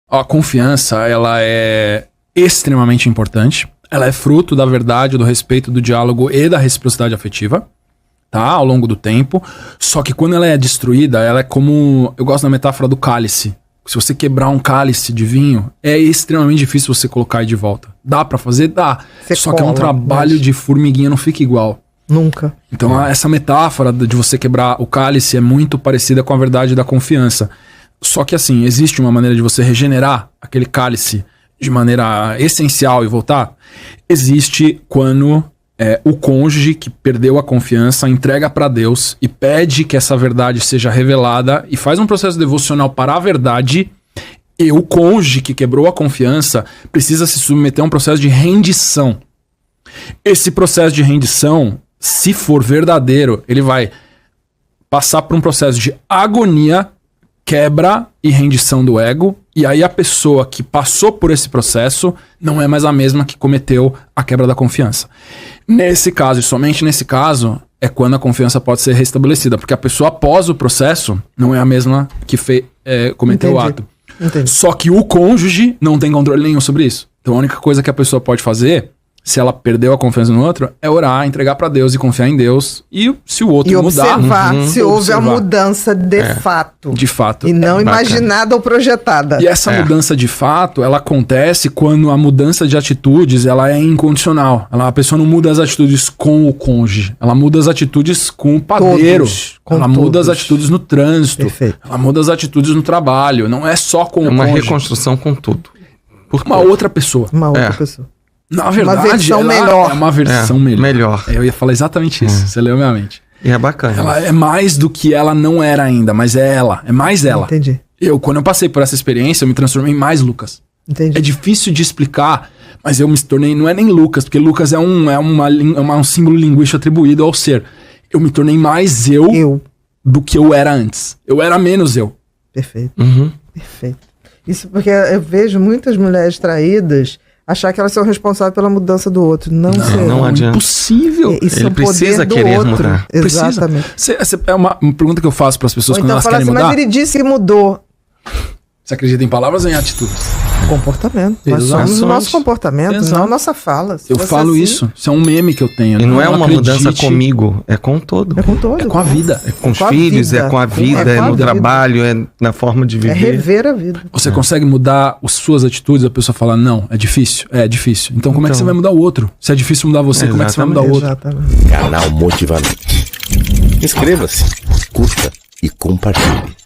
A confiança, ela é extremamente importante. Ela é fruto da verdade, do respeito, do diálogo e da reciprocidade afetiva, tá? Ao longo do tempo. Só que quando ela é destruída, ela é como... Eu gosto da metáfora do cálice. Se você quebrar um cálice de vinho, é extremamente difícil você colocar ele de volta. Dá pra fazer? Dá. Só que é um trabalho de formiguinha, não fica igual. Nunca. Então essa metáfora de você quebrar o cálice é muito parecida com a verdade da confiança. Só que assim, existe uma maneira de você regenerar aquele cálice de maneira essencial e voltar? Existe quando o cônjuge que perdeu a confiança entrega pra Deus e pede que essa verdade seja revelada e faz um processo devocional para a verdade, e o cônjuge que quebrou a confiança precisa se submeter a um processo de rendição. Esse processo de rendição, se for verdadeiro, ele vai passar por um processo de agonia, quebra e rendição do ego, e aí a pessoa que passou por esse processo não é mais a mesma que cometeu a quebra da confiança. Nesse caso, e somente nesse caso, é quando a confiança pode ser restabelecida, porque a pessoa após o processo não é a mesma que cometeu o ato. Entendi. Só que o cônjuge não tem controle nenhum sobre isso. Então a única coisa que a pessoa pode fazer, se ela perdeu a confiança no outro, é orar, entregar pra Deus e confiar em Deus. E se o outro mudar... observar se houve a mudança de fato. De fato. E não imaginada ou projetada. E essa mudança de fato, ela acontece quando a mudança de atitudes, ela é incondicional. A pessoa não muda as atitudes com o cônjuge. Ela muda as atitudes com o padeiro. Ela muda as atitudes no trânsito. Perfeito. Ela muda as atitudes no trabalho. Não é só com o cônjuge. É uma reconstrução com tudo. Uma outra pessoa. Uma outra pessoa. Na verdade, uma versão ela melhor. É uma versão melhor. Eu ia falar exatamente isso. Você leu minha mente. E é bacana. Ela é mais do que ela não era ainda, mas é ela. É mais ela. Entendi. Quando eu passei por essa experiência, eu me transformei em mais Lucas. Entendi. É difícil de explicar, mas eu me tornei... Não é nem Lucas, porque Lucas é um símbolo linguístico atribuído ao ser. Eu me tornei mais eu do que eu era antes. Eu era menos eu. Perfeito. Perfeito. Isso porque eu vejo muitas mulheres traídas achar que elas são responsáveis pela mudança do outro. Não adianta. Impossível. Isso Ele precisa querer mudar. Exatamente. É uma pergunta que eu faço para as pessoas quando elas querem mudar. Mas ele disse que mudou. Você acredita em palavras ou em atitudes? Comportamento. Nós somos o nosso comportamento, não a nossa fala. Eu falo assim. Isso é um meme que eu tenho. E não é uma mudança comigo, é com todo. É com todo. É com a vida. É com os filhos, é com a vida, é no trabalho, é na forma de viver. É rever a vida. Você consegue mudar as suas atitudes, a pessoa fala, não, é difícil. É difícil. Então como é que você vai mudar o outro? Se é difícil mudar você, como é que você vai mudar o outro? Exatamente. Canal Motivamente. Inscreva-se, curta e compartilhe.